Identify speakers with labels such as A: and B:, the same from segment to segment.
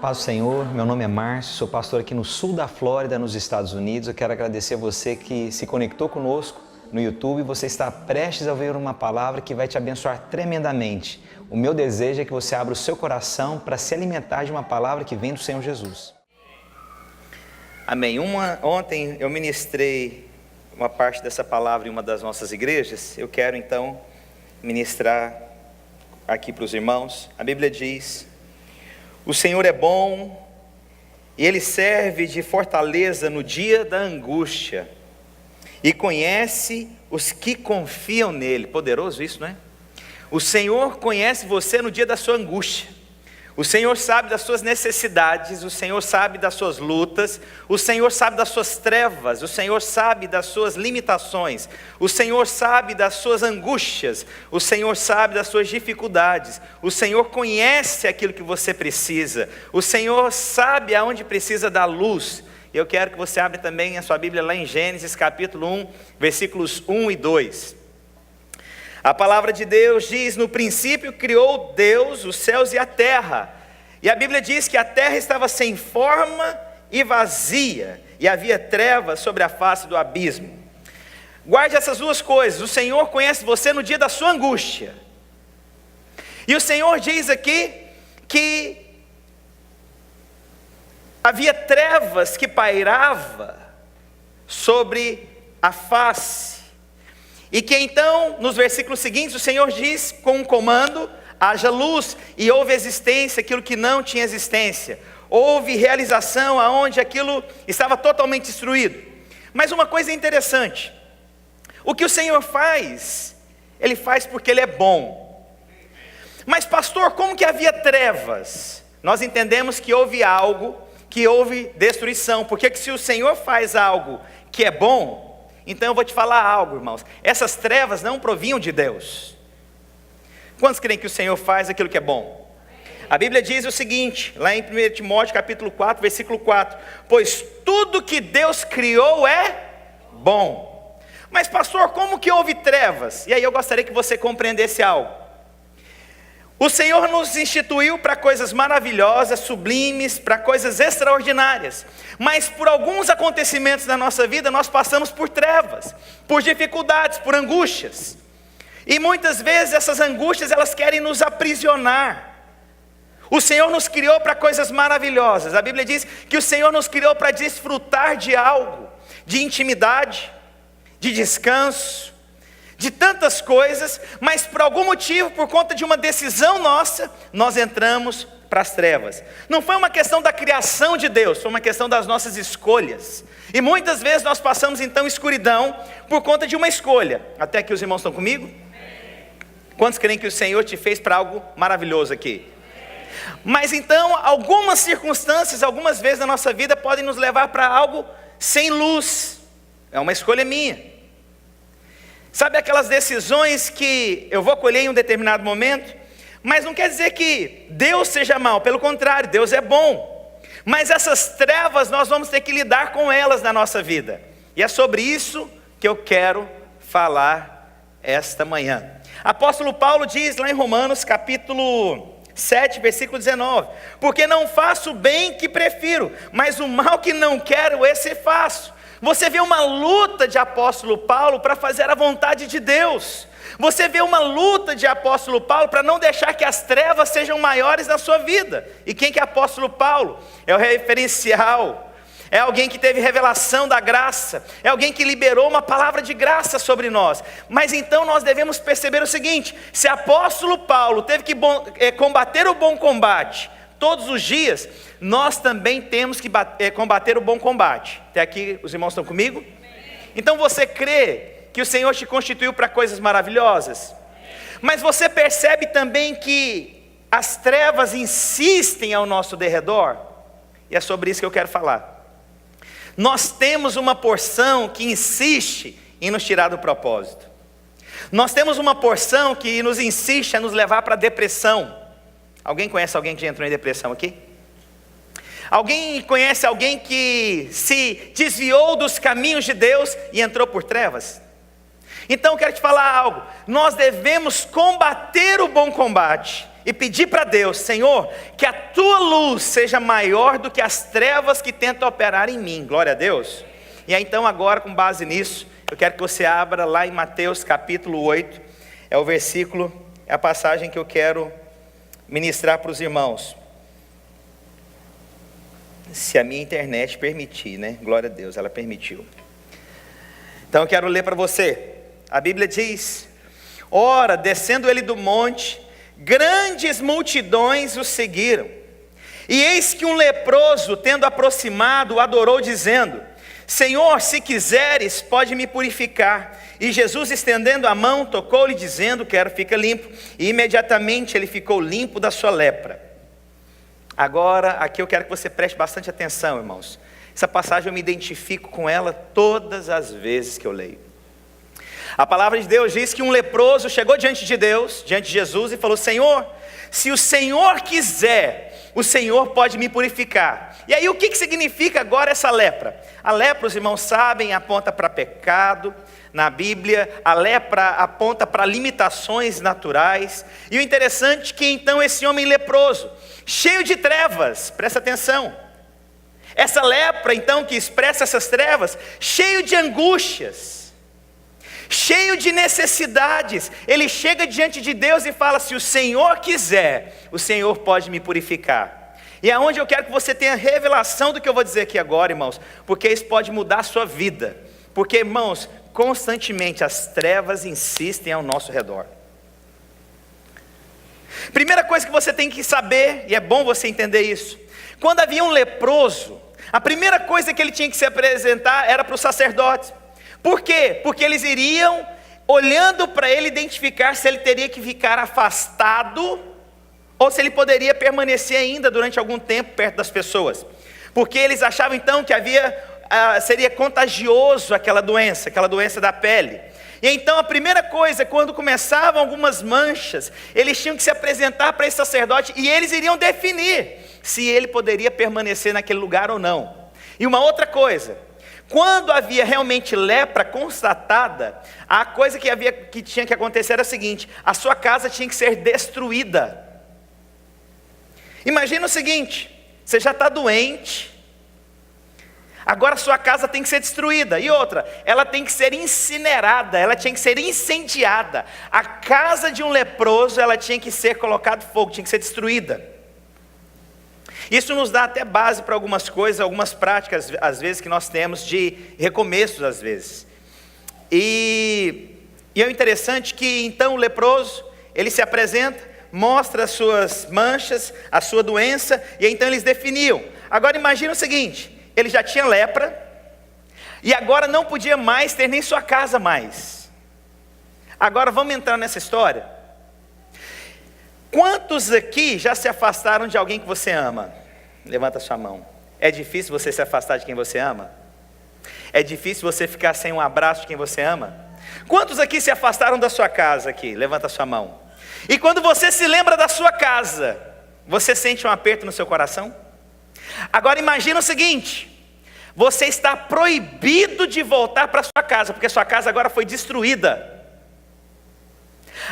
A: Paz do Senhor, meu nome é Márcio, sou pastor aqui no sul da Flórida, nos Estados Unidos. Eu quero agradecer a você que se conectou conosco no YouTube. Você está prestes a ouvir uma palavra que vai te abençoar tremendamente. O meu desejo é que você abra o seu coração para se alimentar de uma palavra que vem do Senhor Jesus. Amém. Ontem eu ministrei uma parte dessa palavra em uma das nossas igrejas. Eu quero então ministrar aqui para os irmãos. A Bíblia diz: o Senhor é bom e Ele serve de fortaleza no dia da angústia e conhece os que confiam nele. Poderoso isso, não é? O Senhor conhece você no dia da sua angústia. O Senhor sabe das suas necessidades, o Senhor sabe das suas lutas, o Senhor sabe das suas trevas, o Senhor sabe das suas limitações, o Senhor sabe das suas angústias, o Senhor sabe das suas dificuldades, o Senhor conhece aquilo que você precisa, o Senhor sabe aonde precisa da luz. Eu quero que você abra também a sua Bíblia lá em Gênesis capítulo 1, versículos 1 e 2. A palavra de Deus diz: no princípio criou Deus os céus e a terra. E a Bíblia diz que a terra estava sem forma e vazia, e havia trevas sobre a face do abismo. Guarde essas duas coisas. O Senhor conhece você no dia da sua angústia. E o Senhor diz aqui que havia trevas que pairava sobre a face. E que então, nos versículos seguintes, o Senhor diz com um comando: haja luz, e houve existência aquilo que não tinha existência. Houve realização aonde aquilo estava totalmente destruído. Mas uma coisa interessante: o que o Senhor faz, Ele faz porque Ele é bom. Mas pastor, como que havia trevas? Nós entendemos que houve algo, que houve destruição. Porque que se o Senhor faz algo que é bom, então eu vou te falar algo, irmãos. Essas trevas não provinham de Deus. Quantos creem que o Senhor faz aquilo que é bom? A Bíblia diz o seguinte, lá em 1 Timóteo capítulo 4, versículo 4: pois tudo que Deus criou é bom. Mas pastor, como que houve trevas? E aí eu gostaria que você compreendesse algo. O Senhor nos instituiu para coisas maravilhosas, sublimes, para coisas extraordinárias. Mas por alguns acontecimentos na nossa vida, nós passamos por trevas, por dificuldades, por angústias. E muitas vezes essas angústias, elas querem nos aprisionar. O Senhor nos criou para coisas maravilhosas. A Bíblia diz que o Senhor nos criou para desfrutar de algo, de intimidade, de descanso, de tantas coisas, mas por algum motivo, por conta de uma decisão nossa, nós entramos para as trevas. Não foi uma questão da criação de Deus, foi uma questão das nossas escolhas. E muitas vezes nós passamos então escuridão por conta de uma escolha. Até aqui os irmãos estão comigo? Quantos creem que o Senhor te fez para algo maravilhoso aqui? Mas então, algumas circunstâncias, algumas vezes na nossa vida podem nos levar para algo sem luz. É uma escolha minha. Sabe aquelas decisões que eu vou colher em um determinado momento? Mas não quer dizer que Deus seja mau, pelo contrário, Deus é bom. Mas essas trevas nós vamos ter que lidar com elas na nossa vida. E é sobre isso que eu quero falar esta manhã. Apóstolo Paulo diz lá em Romanos capítulo 7, versículo 19: porque não faço o bem que prefiro, mas o mal que não quero, esse faço. Você vê uma luta de apóstolo Paulo para fazer a vontade de Deus. Você vê uma luta de apóstolo Paulo para não deixar que as trevas sejam maiores na sua vida. E quem que é apóstolo Paulo? É o referencial. É alguém que teve revelação da graça. É alguém que liberou uma palavra de graça sobre nós. Mas então nós devemos perceber o seguinte: se apóstolo Paulo teve que combater o bom combate todos os dias, nós também temos que combater o bom combate. Até aqui os irmãos estão comigo? Então você crê que o Senhor te constituiu para coisas maravilhosas? Mas você percebe também que as trevas insistem ao nosso derredor? E é sobre isso que eu quero falar. Nós temos uma porção que insiste em nos tirar do propósito. Nós temos uma porção que nos insiste a nos levar para a depressão. Alguém conhece alguém que já entrou em depressão aqui? Alguém conhece alguém que se desviou dos caminhos de Deus e entrou por trevas? Então eu quero te falar algo. Nós devemos combater o bom combate. e pedir para Deus: Senhor, que a tua luz seja maior do que as trevas que tentam operar em mim. Glória a Deus. E aí então agora, com base nisso, eu quero que você abra lá em Mateus capítulo 8, é o versículo, é a passagem que eu quero ministrar para os irmãos. Se a minha internet permitir, né? Glória a Deus, ela permitiu. Então eu quero ler para você. A Bíblia diz: ora, descendo ele do monte, grandes multidões o seguiram. E eis que um leproso, tendo aproximado, o adorou, dizendo: Senhor, se quiseres, pode me purificar. E Jesus, estendendo a mão, tocou-lhe, dizendo: quero, fica limpo. E imediatamente ele ficou limpo da sua lepra. Agora, aqui eu quero que você preste bastante atenção, irmãos. Essa passagem eu me identifico com ela todas as vezes que eu leio. A palavra de Deus diz que um leproso chegou diante de Deus, diante de Jesus, e falou: Senhor, se o Senhor quiser, o Senhor pode me purificar. E aí o que significa agora essa lepra? A lepra, os irmãos sabem, aponta para pecado. Na Bíblia, a lepra aponta para limitações naturais. E o interessante é que então esse homem leproso, cheio de trevas, presta atenção, essa lepra então que expressa essas trevas, cheio de angústias, cheio de necessidades, ele chega diante de Deus e fala: se o Senhor quiser, o Senhor pode me purificar. E é onde eu quero que você tenha revelação do que eu vou dizer aqui agora, irmãos, porque isso pode mudar a sua vida. Porque, irmãos, constantemente as trevas insistem ao nosso redor. Primeira coisa que você tem que saber, e é bom você entender isso: quando havia um leproso, a primeira coisa que ele tinha que se apresentar era para os sacerdotes. Por quê? Porque eles iriam, olhando para ele, identificar se ele teria que ficar afastado, ou se ele poderia permanecer ainda durante algum tempo perto das pessoas. Porque eles achavam então que seria contagioso aquela doença da pele. E então a primeira coisa, quando começavam algumas manchas, eles tinham que se apresentar para esse sacerdote, e eles iriam definir se ele poderia permanecer naquele lugar ou não. E uma outra coisa, quando havia realmente lepra constatada, a coisa que tinha que acontecer era a seguinte: a sua casa tinha que ser destruída. Imagina o seguinte: você já está doente, agora a sua casa tem que ser destruída. E outra, ela tem que ser incinerada, ela tinha que ser incendiada. A casa de um leproso, ela tinha que ser colocado fogo, tinha que ser destruída. Isso nos dá até base para algumas coisas, algumas práticas, às vezes, que nós temos de recomeços, às vezes. E é interessante que, então, o leproso, ele se apresenta, mostra as suas manchas, a sua doença, e então eles definiam. Agora imagina o seguinte: ele já tinha lepra, e agora não podia mais ter nem sua casa mais. Agora vamos entrar nessa história. Quantos aqui já se afastaram de alguém que você ama? Levanta sua mão. É difícil você se afastar de quem você ama? É difícil você ficar sem um abraço de quem você ama? Quantos aqui se afastaram da sua casa aqui? Levanta sua mão. E quando você se lembra da sua casa, você sente um aperto no seu coração? Agora imagina o seguinte: você está proibido de voltar para sua casa, porque sua casa agora foi destruída.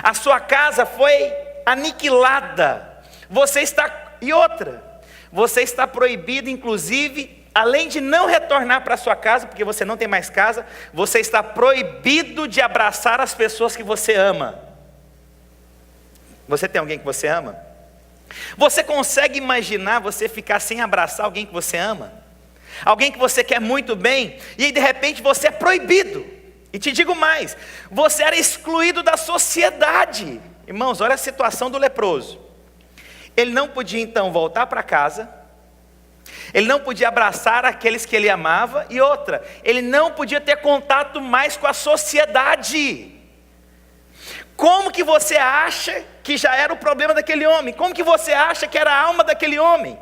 A: A sua casa foi aniquilada. E outra, você está proibido, inclusive, além de não retornar para sua casa, porque você não tem mais casa, você está proibido de abraçar as pessoas que você ama. Você tem alguém que você ama? Você consegue imaginar você ficar sem abraçar alguém que você ama? Alguém que você quer muito bem, e aí de repente você é proibido. E te digo mais, você era excluído da sociedade. Irmãos, olha a situação do leproso. Ele não podia então voltar para casa, ele não podia abraçar aqueles que ele amava, e outra, ele não podia ter contato mais com a sociedade. Como que você acha que já era o problema daquele homem? Como que você acha que era a alma daquele homem?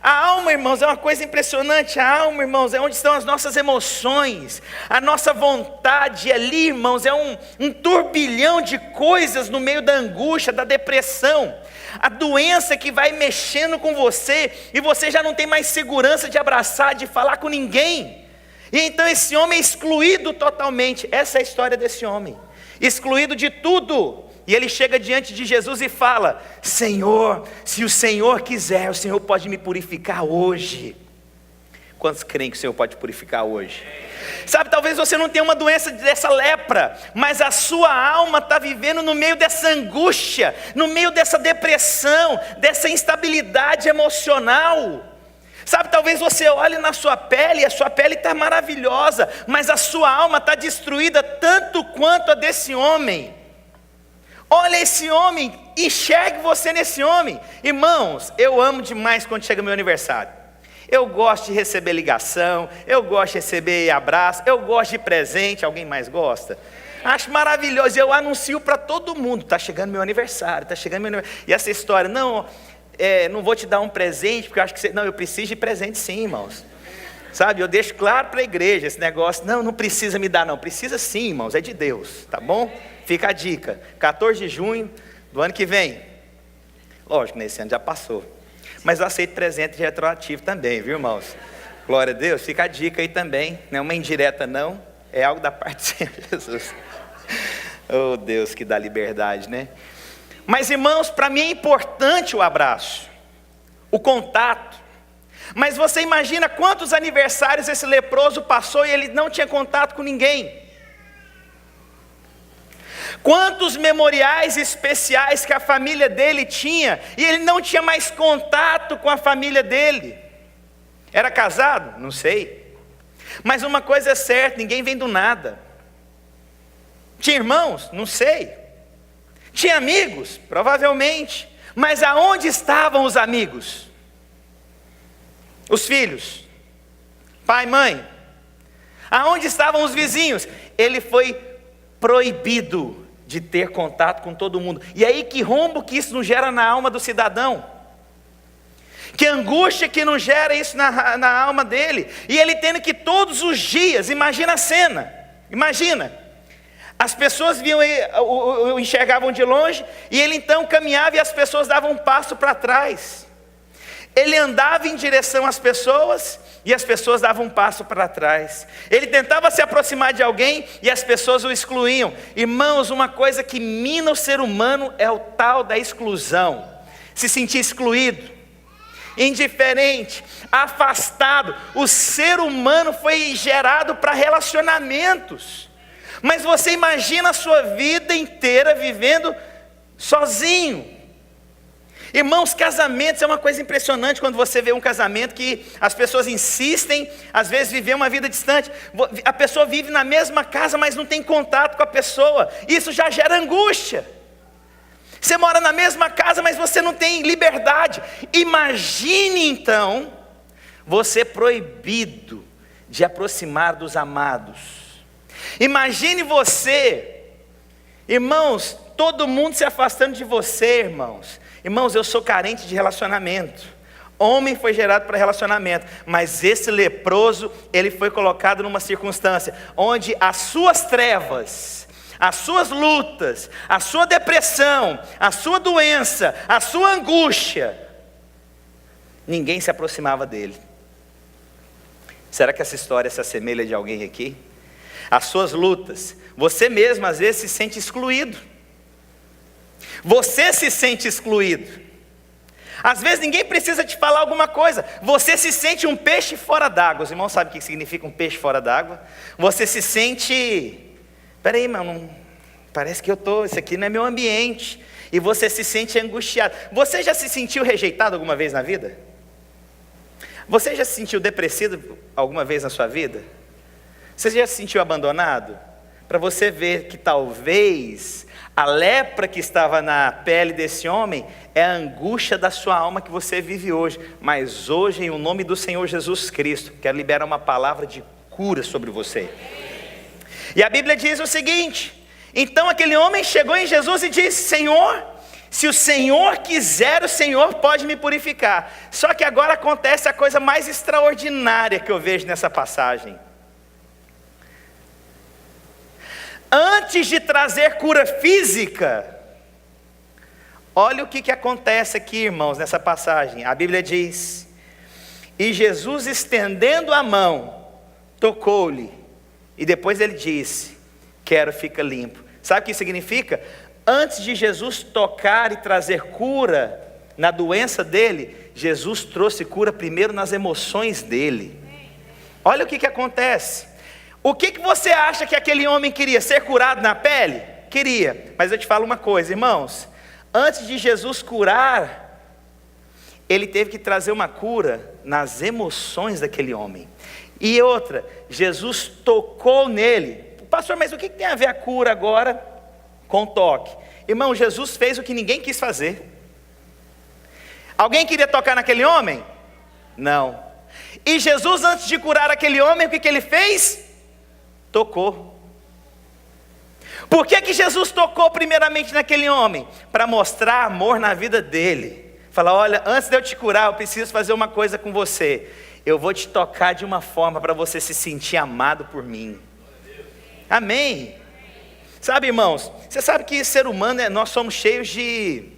A: A alma, irmãos, é uma coisa impressionante. A alma, irmãos, é onde estão as nossas emoções, a nossa vontade. Ali, irmãos, é um turbilhão de coisas no meio da angústia, da depressão. A doença que vai mexendo com você, e você já não tem mais segurança de abraçar, de falar com ninguém. E então esse homem é excluído totalmente. Essa é a história desse homem. Excluído de tudo. E ele chega diante de Jesus e fala: Senhor, se o Senhor quiser, o Senhor pode me purificar hoje. Quantos creem que o Senhor pode purificar hoje? Sabe, talvez você não tenha uma doença dessa lepra, mas a sua alma está vivendo no meio dessa angústia, no meio dessa depressão, dessa instabilidade emocional. Sabe, talvez você olhe na sua pele, e a sua pele está maravilhosa, mas a sua alma está destruída tanto quanto a desse homem. Olha esse homem, enxergue você nesse homem. Irmãos, eu amo demais quando chega meu aniversário. Eu gosto de receber ligação, eu gosto de receber abraço, eu gosto de presente. Alguém mais gosta? Acho maravilhoso, eu anuncio para todo mundo: está chegando meu aniversário, está chegando meu aniversário. E essa história, não vou te dar um presente, porque eu acho que você... Não, eu preciso de presente sim, irmãos. Sabe, eu deixo claro para a igreja esse negócio: não precisa me dar não, precisa sim, irmãos, é de Deus, tá bom? Fica a dica, 14 de junho do ano que vem. Lógico, nesse ano já passou, mas eu aceito presente retroativo também, viu, irmãos? Glória a Deus, fica a dica aí também, não é uma indireta não, é algo da parte do Senhor Jesus. Oh Deus, que dá liberdade, né? Mas irmãos, para mim é importante o abraço, o contato. Mas você imagina quantos aniversários esse leproso passou e ele não tinha contato com ninguém? Quantos memoriais especiais que a família dele tinha e ele não tinha mais contato com a família dele? Era casado? Não sei. Mas uma coisa é certa: ninguém vem do nada. Tinha irmãos? Não sei. Tinha amigos? Provavelmente. Mas aonde estavam os amigos? Os filhos? Pai, mãe? Aonde estavam os vizinhos? Ele foi proibido de ter contato com todo mundo. E aí que rombo que isso não gera na alma do cidadão? Que angústia que não gera isso na alma dele? E ele tendo que todos os dias, imagina a cena, imagina, as pessoas viam, o enxergavam de longe, e ele então caminhava e as pessoas davam um passo para trás. Ele andava em direção às pessoas e as pessoas davam um passo para trás. Ele tentava se aproximar de alguém e as pessoas o excluíam. Irmãos, uma coisa que mina o ser humano é o tal da exclusão. Se sentir excluído, indiferente, afastado. O ser humano foi gerado para relacionamentos. Mas você imagina a sua vida inteira vivendo sozinho. Irmãos, casamentos é uma coisa impressionante quando você vê um casamento que as pessoas insistem, às vezes, viver uma vida distante. A pessoa vive na mesma casa, mas não tem contato com a pessoa. Isso já gera angústia. Você mora na mesma casa, mas você não tem liberdade. Imagine então, você proibido de aproximar dos amados. Imagine você, irmãos, todo mundo se afastando de você, irmãos. Irmãos, eu sou carente de relacionamento. Homem foi gerado para relacionamento, mas esse leproso, ele foi colocado numa circunstância onde as suas trevas, as suas lutas, a sua depressão, a sua doença, a sua angústia, ninguém se aproximava dele. Será que essa história se assemelha de alguém aqui? As suas lutas, você mesmo às vezes se sente excluído. Você se sente excluído. Às vezes ninguém precisa te falar alguma coisa. Você se sente um peixe fora d'água. Os irmãos sabem o que significa um peixe fora d'água? Você se sente... Peraí, mano, parece que isso aqui não é meu ambiente. E você se sente angustiado. Você já se sentiu rejeitado alguma vez na vida? Você já se sentiu depressivo alguma vez na sua vida? Você já se sentiu abandonado? Para você ver que talvez a lepra que estava na pele desse homem é a angústia da sua alma que você vive hoje. Mas hoje, em o nome do Senhor Jesus Cristo, quero liberar uma palavra de cura sobre você. E a Bíblia diz o seguinte: então aquele homem chegou em Jesus e disse: Senhor, se o Senhor quiser, o Senhor pode me purificar. Só que agora acontece a coisa mais extraordinária que eu vejo nessa passagem. Antes de trazer cura física, olha o que acontece aqui, irmãos, nessa passagem. A Bíblia diz: e Jesus, estendendo a mão, tocou-lhe, e depois ele disse: quero, fica limpo. Sabe o que significa? Antes de Jesus tocar e trazer cura na doença dele, Jesus trouxe cura primeiro nas emoções dele. Olha o que acontece. O que você acha que aquele homem queria? Ser curado na pele? Queria. Mas eu te falo uma coisa, irmãos. Antes de Jesus curar, ele teve que trazer uma cura nas emoções daquele homem. E outra, Jesus tocou nele. Pastor, mas o que tem a ver a cura agora com toque? Irmão, Jesus fez o que ninguém quis fazer. Alguém queria tocar naquele homem? Não. E Jesus, antes de curar aquele homem, o que ele fez? Tocou. Por que Jesus tocou primeiramente naquele homem? Para mostrar amor na vida dele. Falar, olha, antes de eu te curar, eu preciso fazer uma coisa com você. Eu vou te tocar de uma forma para você se sentir amado por mim. Amém. Sabe, irmãos, você sabe que ser humano, nós somos cheios de...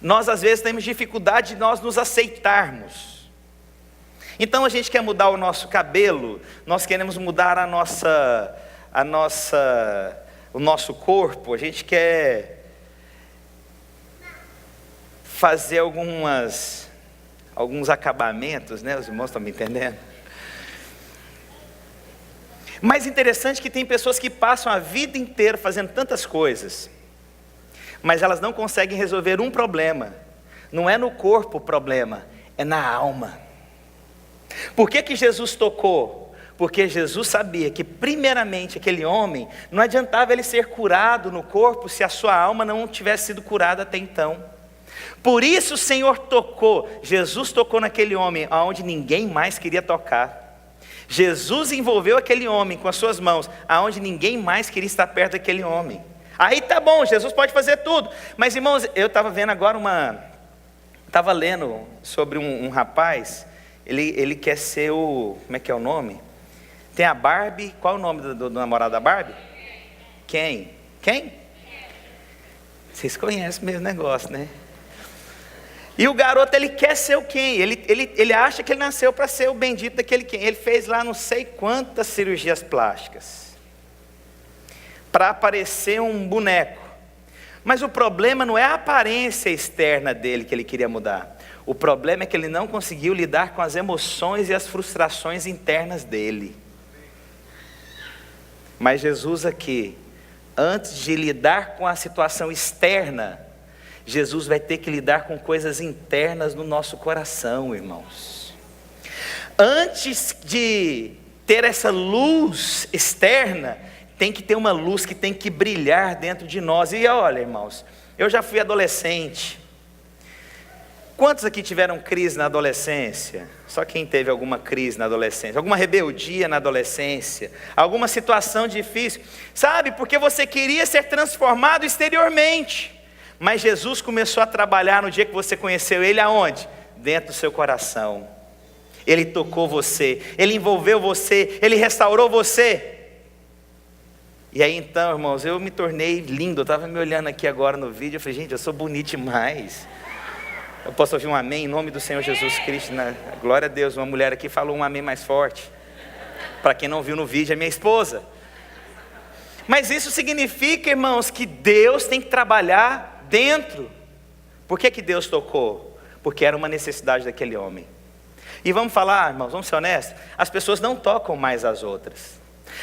A: Nós às vezes temos dificuldade de nós nos aceitarmos. Então a gente quer mudar o nosso cabelo, nós queremos mudar o nosso corpo, a gente quer fazer alguns acabamentos, né? Os irmãos estão me entendendo? Mas interessante que tem pessoas que passam a vida inteira fazendo tantas coisas, mas elas não conseguem resolver um problema. Não é no corpo o problema, é na alma. Por que Jesus tocou? Porque Jesus sabia que primeiramente aquele homem, não adiantava ele ser curado no corpo se a sua alma não tivesse sido curada até então. Por isso o Senhor tocou, Jesus tocou naquele homem aonde ninguém mais queria tocar. Jesus envolveu aquele homem com as suas mãos aonde ninguém mais queria estar perto daquele homem. Aí tá bom, Jesus pode fazer tudo. Mas irmãos, eu estava vendo agora estava lendo sobre um rapaz, ele quer ser como é que é o nome? Tem a Barbie, qual é o nome do namorado da Barbie? Quem? Vocês conhecem o mesmo negócio, né? E o garoto, ele quer ser o Ken, ele acha que ele nasceu para ser o bendito daquele Ken. Ele fez lá não sei quantas cirurgias plásticas para aparecer um boneco. Mas o problema não é a aparência externa dele que ele queria mudar. O problema é que ele não conseguiu lidar com as emoções e as frustrações internas dele. Mas Jesus aqui, antes de lidar com a situação externa, Jesus vai ter que lidar com coisas internas no nosso coração, irmãos. Antes de ter essa luz externa, tem que ter uma luz que tem que brilhar dentro de nós. E olha, irmãos, eu já fui adolescente. Quantos aqui tiveram crise na adolescência? Só quem teve alguma crise na adolescência, alguma rebeldia na adolescência, alguma situação difícil. Sabe, porque você queria ser transformado exteriormente. Mas Jesus começou a trabalhar no dia que você conheceu Ele aonde? Dentro do seu coração. Ele tocou você, Ele envolveu você, Ele restaurou você. E aí então, irmãos, eu me tornei lindo. Eu estava me olhando aqui agora no vídeo, eu falei, gente, eu sou bonito demais. Eu posso ouvir um amém em nome do Senhor Jesus Cristo, né? Glória a Deus, uma mulher aqui falou um amém mais forte. Para quem não viu no vídeo, é minha esposa. Mas isso significa, irmãos, que Deus tem que trabalhar dentro. Por que Deus tocou? Porque era uma necessidade daquele homem. E vamos falar, irmãos, vamos ser honestos, as pessoas não tocam mais as outras.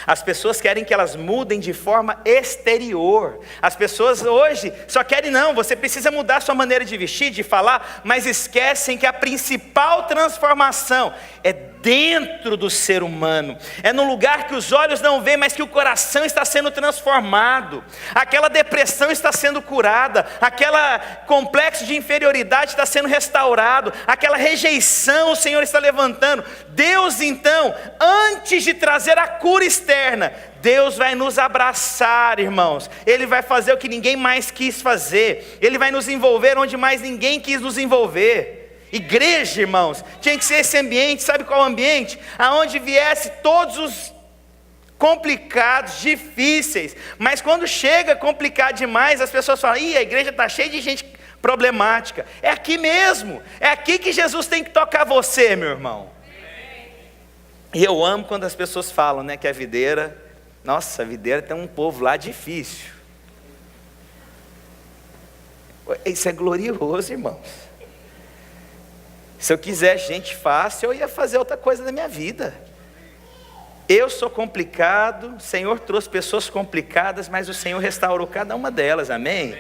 A: As pessoas querem que elas mudem de forma exterior. As pessoas hoje só querem, não, você precisa mudar sua maneira de vestir, de falar, mas esquecem que a principal transformação é dentro do ser humano. É no lugar que os olhos não veem, mas que o coração está sendo transformado. Aquela depressão está sendo curada, aquele complexo de inferioridade está sendo restaurado, aquela rejeição o Senhor está levantando. Deus então, antes de trazer a cura externa, Deus vai nos abraçar, irmãos. Ele vai fazer o que ninguém mais quis fazer. Ele vai nos envolver onde mais ninguém quis nos envolver. Igreja, irmãos, tinha que ser esse ambiente, sabe qual ambiente? Aonde viesse todos os complicados, difíceis. Mas quando chega complicado demais, as pessoas falam, a igreja está cheia de gente problemática. É aqui mesmo, é aqui que Jesus tem que tocar você, meu irmão. E eu amo quando as pessoas falam, né, que a videira, nossa, a videira tem um povo lá difícil. Isso é glorioso, irmãos. Se eu quisesse gente fácil, eu ia fazer outra coisa da minha vida. Eu sou complicado, o Senhor trouxe pessoas complicadas, mas o Senhor restaurou cada uma delas, amém?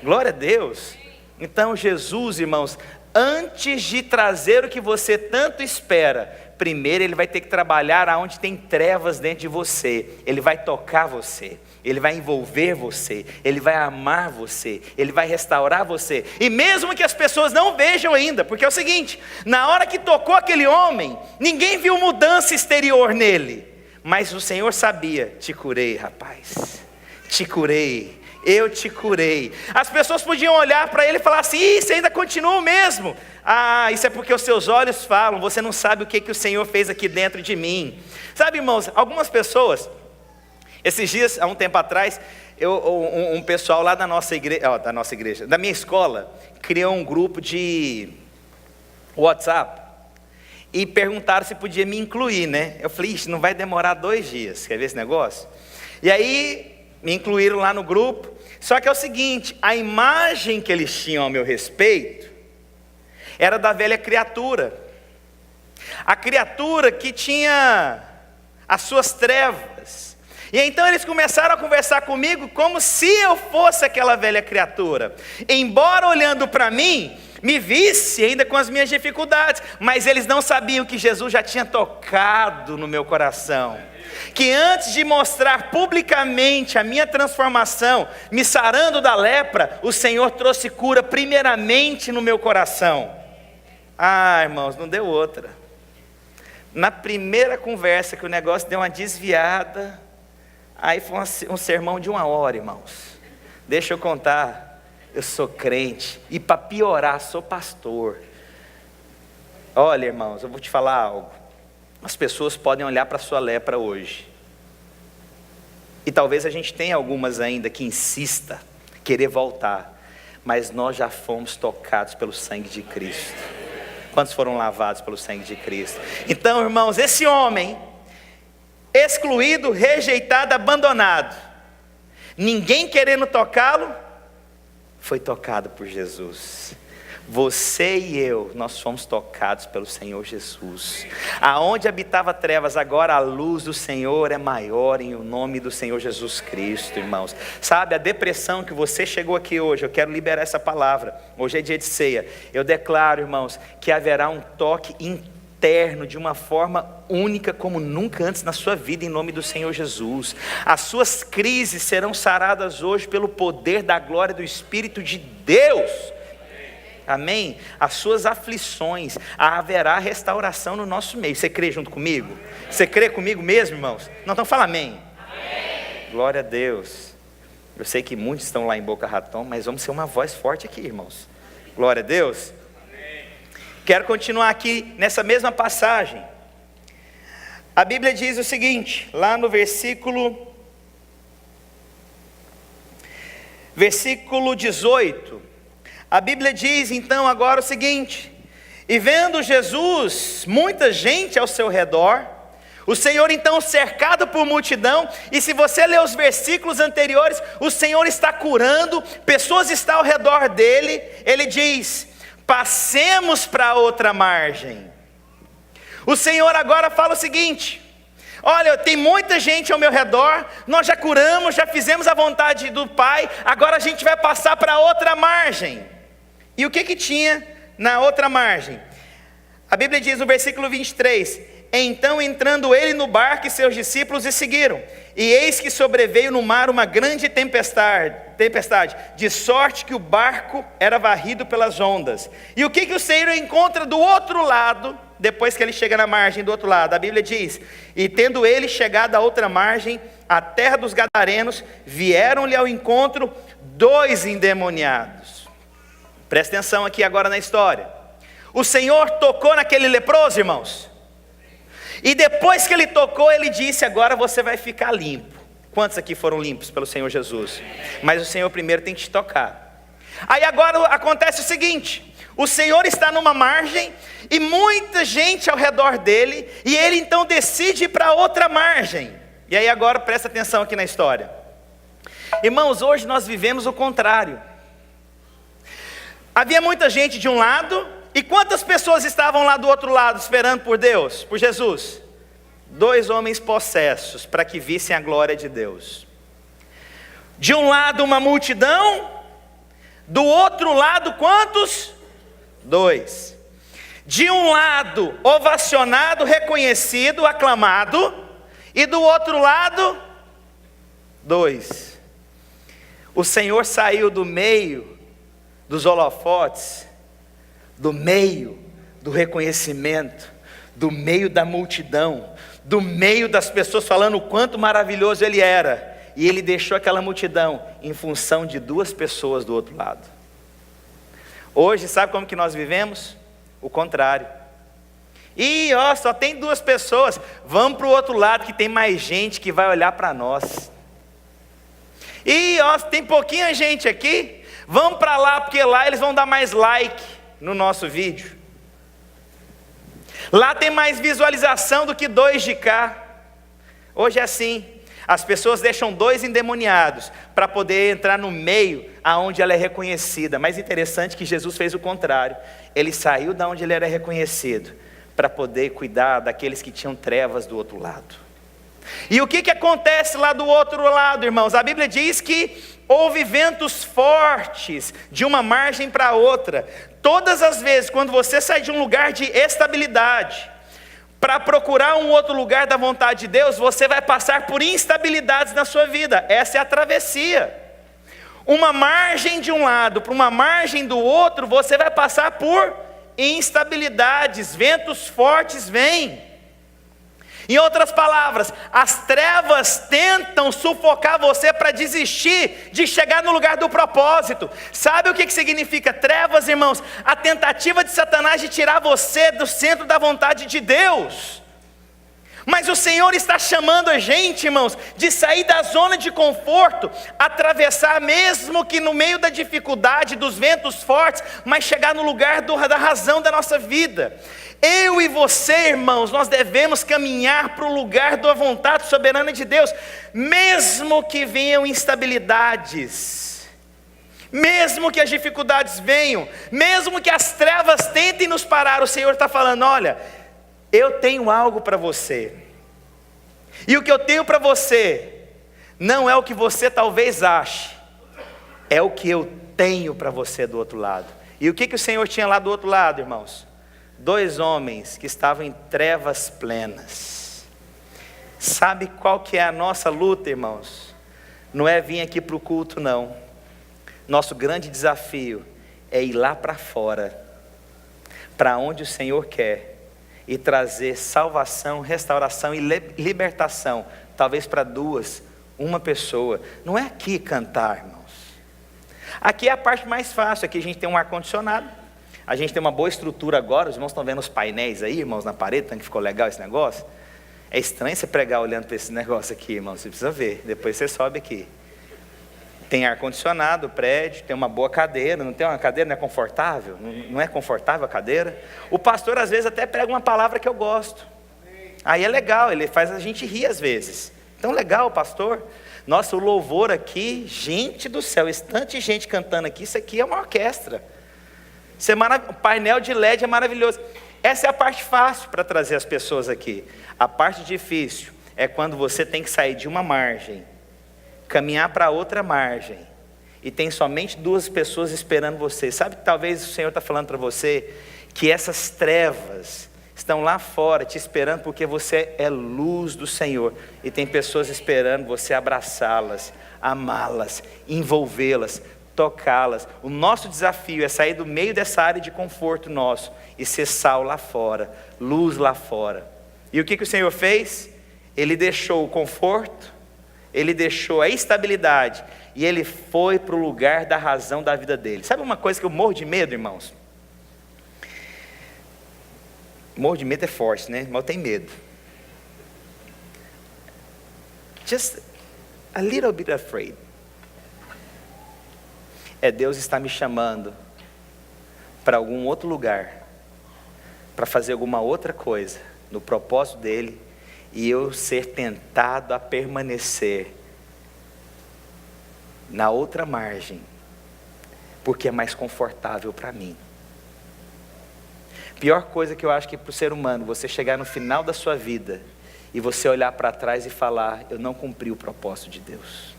A: Glória a Deus. Então Jesus, irmãos, antes de trazer o que você tanto espera, primeiro Ele vai ter que trabalhar aonde tem trevas dentro de você. Ele vai tocar você, Ele vai envolver você, Ele vai amar você, Ele vai restaurar você. E mesmo que as pessoas não vejam ainda, porque é o seguinte, na hora que tocou aquele homem, ninguém viu mudança exterior nele, mas o Senhor sabia: te curei, rapaz, te curei. Eu te curei. As pessoas podiam olhar para ele e falar assim: isso ainda continua o mesmo. Ah, isso é porque os seus olhos falam, você não sabe o que o Senhor fez aqui dentro de mim. Sabe, irmãos, algumas pessoas, esses dias, há um tempo atrás, um pessoal lá da nossa igreja, da minha escola, criou um grupo de WhatsApp e perguntaram se podia me incluir, né? Eu falei: ixi, não vai demorar 2 dias, quer ver esse negócio? E aí me incluíram lá no grupo. Só que é o seguinte, a imagem que eles tinham ao meu respeito era da velha criatura. A criatura que tinha as suas trevas. E então eles começaram a conversar comigo como se eu fosse aquela velha criatura. Embora olhando para mim, me visse ainda com as minhas dificuldades, mas eles não sabiam que Jesus já tinha tocado no meu coração. Que antes de mostrar publicamente a minha transformação, me sarando da lepra, o Senhor trouxe cura primeiramente no meu coração. Ah, irmãos, não deu outra. Na primeira conversa que o negócio deu uma desviada, aí foi um sermão de 1 hora, irmãos. Deixa eu contar, eu sou crente, e para piorar, sou pastor. Olha, irmãos, eu vou te falar algo. As pessoas podem olhar para a sua lepra hoje, e talvez a gente tenha algumas ainda que insista, querer voltar, mas nós já fomos tocados pelo sangue de Cristo. Quantos foram lavados pelo sangue de Cristo? Então, irmãos, esse homem, excluído, rejeitado, abandonado, ninguém querendo tocá-lo, foi tocado por Jesus. Você e eu, nós fomos tocados pelo Senhor Jesus. Aonde habitava trevas, agora a luz do Senhor é maior em o nome do Senhor Jesus Cristo, irmãos. Sabe, a depressão que você chegou aqui hoje, eu quero liberar essa palavra. Hoje é dia de ceia. Eu declaro, irmãos, que haverá um toque interno de uma forma única como nunca antes na sua vida, em nome do Senhor Jesus. As suas crises serão saradas hoje pelo poder da glória do Espírito de Deus. Amém? As suas aflições, haverá restauração no nosso meio. Você crê junto comigo? Você crê comigo mesmo, irmãos? Não, então fala amém. Amém. Glória a Deus. Eu sei que muitos estão lá em Boca Raton, mas vamos ser uma voz forte aqui, irmãos. Glória a Deus. Amém. Quero continuar aqui nessa mesma passagem. A Bíblia diz o seguinte, lá no versículo 18. A Bíblia diz então agora o seguinte: e vendo Jesus, muita gente ao seu redor, o Senhor então cercado por multidão, e se você ler os versículos anteriores, o Senhor está curando, pessoas estão ao redor dele, ele diz: passemos para outra margem. O Senhor agora fala o seguinte: olha, tem muita gente ao meu redor, nós já curamos, já fizemos a vontade do Pai, agora a gente vai passar para outra margem. E o que tinha na outra margem? A Bíblia diz no versículo 23: então entrando ele no barco e seus discípulos e seguiram, e eis que sobreveio no mar uma grande tempestade, de sorte que o barco era varrido pelas ondas. E o que o Senhor encontra do outro lado, depois que ele chega na margem do outro lado? A Bíblia diz: e tendo ele chegado à outra margem, a terra dos Gadarenos, vieram-lhe ao encontro 2 endemoniados. Presta atenção aqui agora na história. O Senhor tocou naquele leproso, irmãos, e depois que ele tocou, ele disse: agora você vai ficar limpo. Quantos aqui foram limpos pelo Senhor Jesus? Mas o Senhor primeiro tem que te tocar. Aí agora acontece o seguinte: o Senhor está numa margem e muita gente ao redor dele, e ele então decide ir para outra margem. E aí agora presta atenção aqui na história. Irmãos, hoje nós vivemos o contrário. Havia muita gente de um lado, e quantas pessoas estavam lá do outro lado esperando por Deus, por Jesus? 2 homens possessos, para que vissem a glória de Deus. De um lado uma multidão, do outro lado quantos? 2. De um lado ovacionado, reconhecido, aclamado, e do outro lado 2. O Senhor saiu do meio dos holofotes, do meio do reconhecimento, do meio da multidão, do meio das pessoas falando o quanto maravilhoso Ele era, e Ele deixou aquela multidão em função de 2 pessoas do outro lado. Hoje, sabe como que nós vivemos? O contrário. E só tem 2 pessoas, vamos para o outro lado que tem mais gente que vai olhar para nós. E tem pouquinha gente aqui, vamos para lá, porque lá eles vão dar mais like no nosso vídeo. Lá tem mais visualização do que 2 de cá. Hoje é assim, as pessoas deixam 2 endemoniados para poder entrar no meio aonde ela é reconhecida. Mas interessante que Jesus fez o contrário. Ele saiu da onde ele era reconhecido para poder cuidar daqueles que tinham trevas do outro lado. E o que acontece lá do outro lado, irmãos? A Bíblia diz que houve ventos fortes de uma margem para outra. Todas as vezes, quando você sai de um lugar de estabilidade para procurar um outro lugar da vontade de Deus, você vai passar por instabilidades na sua vida. Essa é a travessia. Uma margem de um lado para uma margem do outro, você vai passar por instabilidades, ventos fortes vêm. Em outras palavras, as trevas tentam sufocar você para desistir de chegar no lugar do propósito. Sabe o que significa trevas, irmãos? A tentativa de Satanás de tirar você do centro da vontade de Deus. Mas o Senhor está chamando a gente, irmãos, de sair da zona de conforto, atravessar mesmo que no meio da dificuldade, dos ventos fortes, mas chegar no lugar da razão da nossa vida. Eu e você, irmãos, nós devemos caminhar para o lugar da vontade soberana de Deus, mesmo que venham instabilidades, mesmo que as dificuldades venham, mesmo que as trevas tentem nos parar. O Senhor está falando: olha, eu tenho algo para você, e o que eu tenho para você não é o que você talvez ache, é o que eu tenho para você do outro lado. E o que o Senhor tinha lá do outro lado, irmãos? 2 homens que estavam em trevas plenas. Sabe qual que é a nossa luta, irmãos? Não é vir aqui para o culto, não. Nosso grande desafio é ir lá para fora, para onde o Senhor quer, e trazer salvação, restauração e libertação, talvez para 2, uma pessoa. Não é aqui cantar, irmãos. Aqui é a parte mais fácil. Aqui a gente tem um ar-condicionado, a gente tem uma boa estrutura agora. Os irmãos estão vendo os painéis aí, irmãos, na parede, tanto que ficou legal esse negócio. É estranho você pregar olhando para esse negócio aqui, irmão, você precisa ver, depois você sobe aqui. Tem ar-condicionado, o prédio, tem uma boa cadeira. Não tem uma cadeira, não é confortável? Não é confortável a cadeira? O pastor às vezes até prega uma palavra que eu gosto. Aí é legal, ele faz a gente rir às vezes. Então legal, pastor. Nossa, o louvor aqui, gente do céu, estante gente cantando aqui, isso aqui é uma orquestra. O painel de LED é maravilhoso. Essa é a parte fácil para trazer as pessoas aqui. A parte difícil é quando você tem que sair de uma margem, caminhar para outra margem, e tem somente 2 pessoas esperando você. Sabe que talvez o Senhor está falando para você que essas trevas estão lá fora te esperando, porque você é luz do Senhor, e tem pessoas esperando você abraçá-las, amá-las, envolvê-las, tocá-las. O nosso desafio é sair do meio dessa área de conforto nosso e ser sal lá fora, luz lá fora. E o que o Senhor fez? Ele deixou o conforto, ele deixou a estabilidade, e ele foi para o lugar da razão da vida dele. Sabe uma coisa que eu morro de medo, irmãos? Morro de medo é forte, né? Mas eu tenho medo. Just a little bit afraid. Deus está me chamando para algum outro lugar, para fazer alguma outra coisa, no propósito dele, e eu ser tentado a permanecer na outra margem, porque é mais confortável para mim. Pior coisa que eu acho que para o ser humano, você chegar no final da sua vida e você olhar para trás e falar, eu não cumpri o propósito de Deus.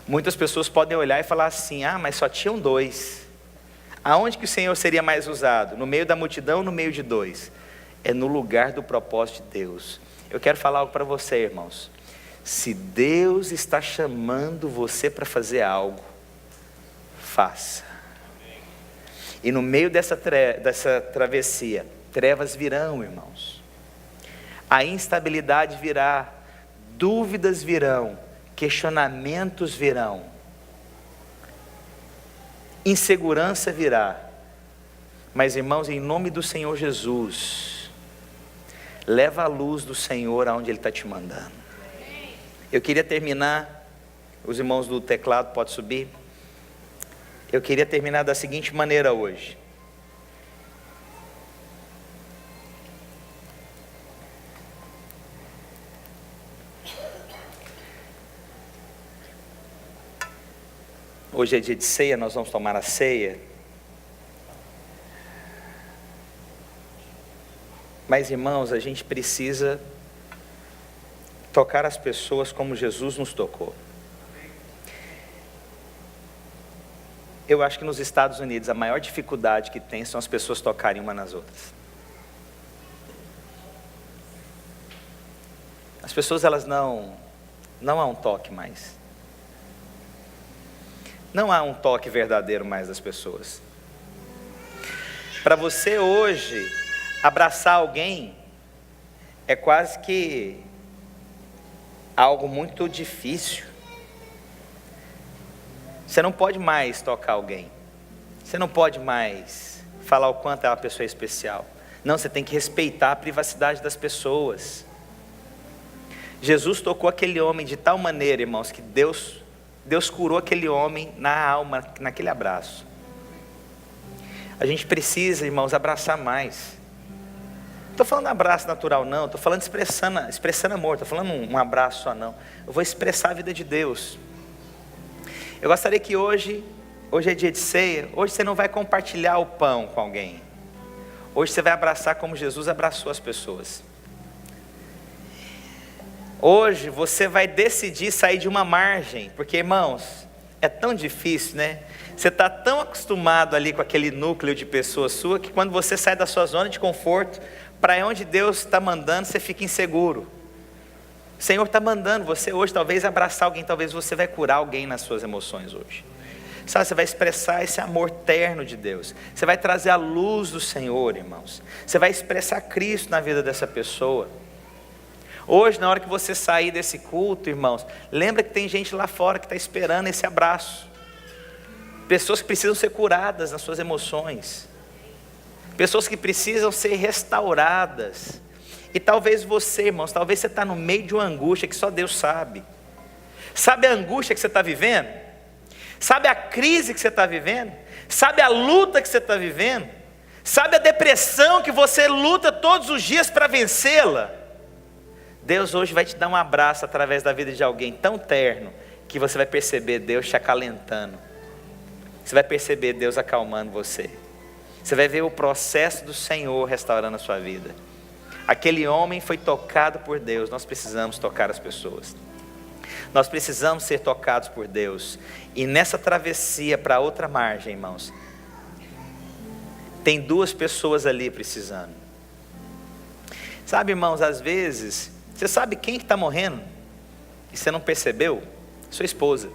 A: Muitas pessoas podem olhar e falar assim, mas só tinham 2. Aonde que o Senhor seria mais usado? No meio da multidão ou no meio de 2? É no lugar do propósito de Deus. Eu quero falar algo para você, irmãos. Se Deus está chamando você para fazer algo, faça. E no meio dessa travessia, trevas virão, irmãos. A instabilidade virá, dúvidas virão, questionamentos virão, insegurança virá. Mas, irmãos, em nome do Senhor Jesus, leva a luz do Senhor aonde Ele está te mandando. Eu queria terminar, os irmãos do teclado podem subir. Eu queria terminar da seguinte maneira hoje. Hoje é dia de ceia, nós vamos tomar a ceia. Mas, irmãos, a gente precisa tocar as pessoas como Jesus nos tocou. Eu acho que nos Estados Unidos a maior dificuldade que tem são as pessoas tocarem umas nas outras. As pessoas, elas não há um toque mais. Não há um toque verdadeiro mais das pessoas. Para você hoje abraçar alguém é quase que algo muito difícil. Você não pode mais tocar alguém. Você não pode mais falar o quanto é uma pessoa especial. Não, você tem que respeitar a privacidade das pessoas. Jesus tocou aquele homem de tal maneira, irmãos, que Deus curou aquele homem na alma, naquele abraço. A gente precisa, irmãos, abraçar mais. Não estou falando abraço natural, não. Estou falando expressando amor. Estou falando um abraço só, não. Eu vou expressar a vida de Deus. Eu gostaria que hoje é dia de ceia. Hoje você não vai compartilhar o pão com alguém. Hoje você vai abraçar como Jesus abraçou as pessoas. Hoje você vai decidir sair de uma margem, porque, irmãos, é tão difícil, né? Você está tão acostumado ali com aquele núcleo de pessoas sua, que quando você sai da sua zona de conforto, para onde Deus está mandando, você fica inseguro. O Senhor está mandando você hoje, talvez abraçar alguém, talvez você vai curar alguém nas suas emoções hoje. Sabe, você vai expressar esse amor terno de Deus. Você vai trazer a luz do Senhor, irmãos. Você vai expressar Cristo na vida dessa pessoa. Hoje, na hora que você sair desse culto, irmãos, lembra que tem gente lá fora que está esperando esse abraço. Pessoas que precisam ser curadas nas suas emoções. Pessoas que precisam ser restauradas. E talvez você, irmãos, talvez você está no meio de uma angústia que só Deus sabe. Sabe a angústia que você está vivendo? Sabe a crise que você está vivendo? Sabe a luta que você está vivendo? Sabe a depressão que você luta todos os dias para vencê-la? Deus hoje vai te dar um abraço através da vida de alguém tão terno, que você vai perceber Deus te acalentando. Você vai perceber Deus acalmando você. Você vai ver o processo do Senhor restaurando a sua vida. Aquele homem foi tocado por Deus. Nós precisamos tocar as pessoas. Nós precisamos ser tocados por Deus. E nessa travessia para outra margem, irmãos, tem 2 pessoas ali precisando. Sabe, irmãos, às vezes, você sabe quem que está morrendo e você não percebeu? Sua esposa.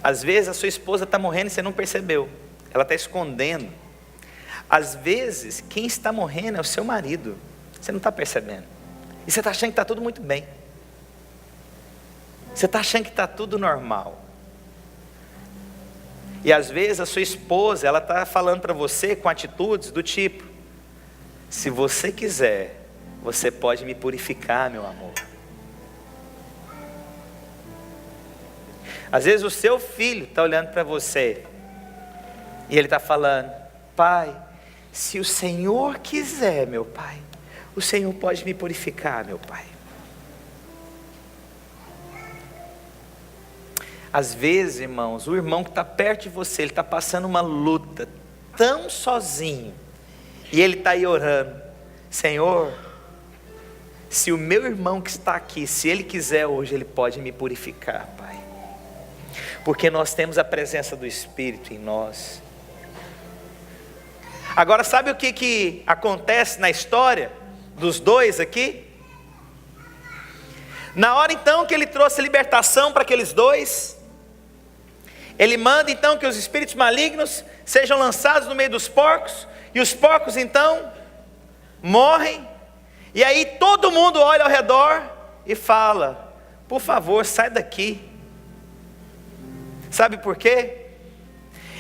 A: Às vezes a sua esposa está morrendo e você não percebeu. Ela está escondendo. Às vezes, quem está morrendo é o seu marido. Você não está percebendo. E você está achando que está tudo muito bem. Você está achando que está tudo normal. E às vezes a sua esposa, ela está falando para você com atitudes do tipo: se você quiser, você pode me purificar, meu amor. Às vezes o seu filho está olhando para você e ele está falando: pai, se o Senhor quiser, meu pai, o Senhor pode me purificar, meu pai. Às vezes, irmãos, o irmão que está perto de você, ele está passando uma luta tão sozinho, e ele está aí orando: Senhor, se o meu irmão que está aqui, se ele quiser hoje, ele pode me purificar, Pai, porque nós temos a presença do Espírito em nós. Agora, sabe o que acontece na história dos dois aqui? Na hora então que ele trouxe libertação para aqueles dois, ele manda então que os espíritos malignos sejam lançados no meio dos porcos, e os porcos então morrem, e aí todo mundo olha ao redor e fala: por favor, sai daqui. Sabe por quê?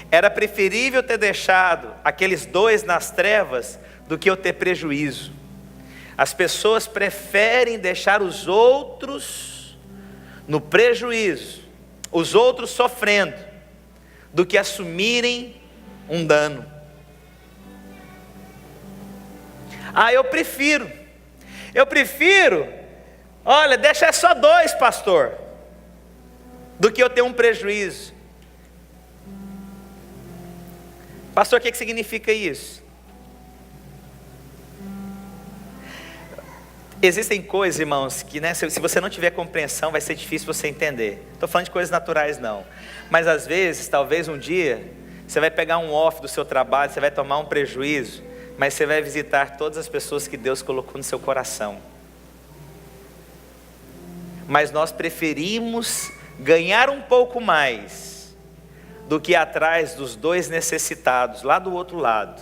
A: Era preferível ter deixado aqueles dois nas trevas do que eu ter prejuízo. As pessoas preferem deixar os outros no prejuízo, os outros sofrendo, do que assumirem um dano. Eu prefiro, olha, deixa só dois, pastor, do que eu ter um prejuízo. Pastor, o que significa isso? Existem coisas, irmãos, que se você não tiver compreensão, vai ser difícil você entender. Estou falando de coisas naturais não, mas às vezes, talvez um dia, você vai pegar um off do seu trabalho, você vai tomar um prejuízo, mas você vai visitar todas as pessoas que Deus colocou no seu coração. Mas nós preferimos ganhar um pouco mais do que atrás dos dois necessitados, lá do outro lado.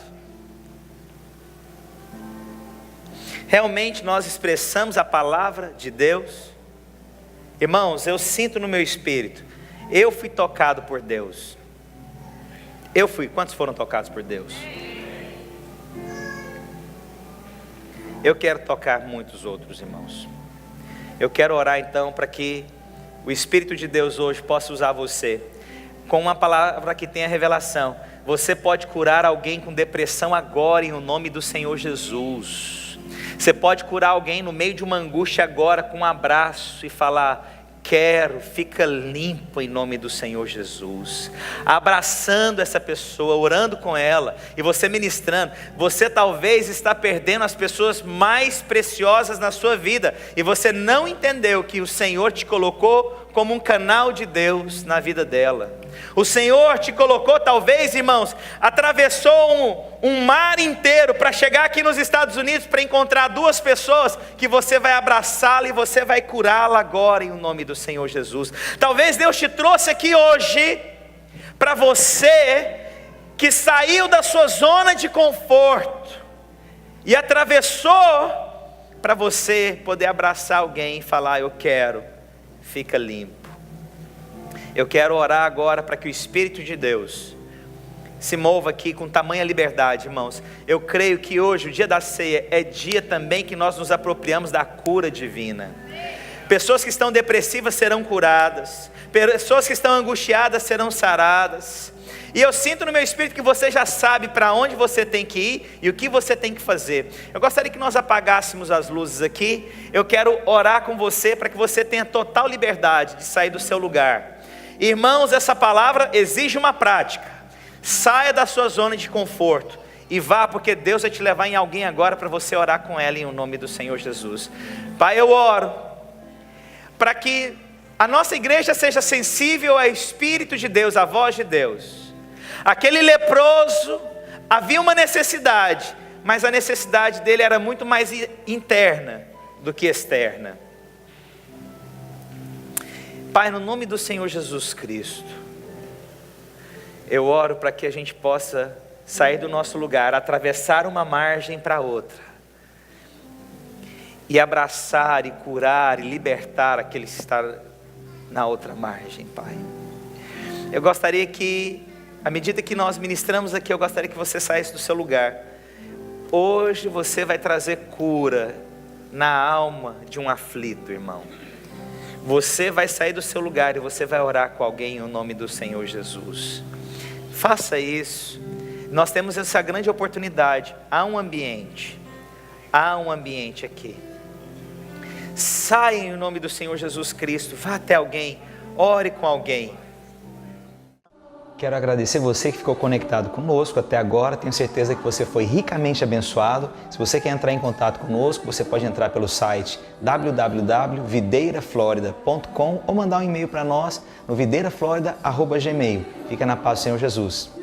A: Realmente nós expressamos a palavra de Deus? Irmãos, eu sinto no meu espírito, eu fui tocado por Deus. Quantos foram tocados por Deus? Eu quero tocar muitos outros, irmãos. Eu quero orar então para que o Espírito de Deus hoje possa usar você com uma palavra que tenha revelação. Você pode curar alguém com depressão agora, em nome do Senhor Jesus. Você pode curar alguém no meio de uma angústia agora, com um abraço e falar: quero, fica limpo em nome do Senhor Jesus. Abraçando essa pessoa, orando com ela, e você ministrando. Você talvez está perdendo as pessoas mais preciosas na sua vida, e você não entendeu que o Senhor te colocou como um canal de Deus na vida dela. O Senhor te colocou, talvez, irmãos, atravessou um mar inteiro para chegar aqui nos Estados Unidos, para encontrar duas pessoas que você vai abraçá-la e você vai curá-la agora em nome do Senhor Jesus. Talvez Deus te trouxe aqui hoje para você que saiu da sua zona de conforto e atravessou, para você poder abraçar alguém e falar: eu quero, fica limpo. Eu quero orar agora para que o Espírito de Deus se mova aqui com tamanha liberdade, irmãos. Eu creio que hoje, o dia da ceia, é dia também que nós nos apropriamos da cura divina. Pessoas que estão depressivas serão curadas, pessoas que estão angustiadas serão saradas. E eu sinto no meu espírito que você já sabe para onde você tem que ir e o que você tem que fazer. Eu gostaria que nós apagássemos as luzes aqui. Eu quero orar com você para que você tenha total liberdade de sair do seu lugar. Irmãos, essa palavra exige uma prática. Saia da sua zona de conforto e vá, porque Deus vai te levar em alguém agora para você orar com ela em nome do Senhor Jesus. Pai, eu oro para que a nossa igreja seja sensível ao Espírito de Deus, à voz de Deus. Aquele leproso, havia uma necessidade, mas a necessidade dele era muito mais interna do que externa. Pai, no nome do Senhor Jesus Cristo, eu oro para que a gente possa sair do nosso lugar, atravessar uma margem para outra, e abraçar, e curar, e libertar aquele que está na outra margem, Pai. Eu gostaria que, à medida que nós ministramos aqui, eu gostaria que você saísse do seu lugar. Hoje você vai trazer cura na alma de um aflito, irmão. Você vai sair do seu lugar e você vai orar com alguém em nome do Senhor Jesus. Faça isso. Nós temos essa grande oportunidade. Há um ambiente aqui. Saia em nome do Senhor Jesus Cristo. Vá até alguém. ore com alguém.
B: Quero agradecer você que ficou conectado conosco até agora. Tenho certeza que você foi ricamente abençoado. Se você quer entrar em contato conosco, você pode entrar pelo site www.videiraflorida.com ou mandar um e-mail para nós no videiraflorida@gmail.com. Fica na paz do Senhor Jesus.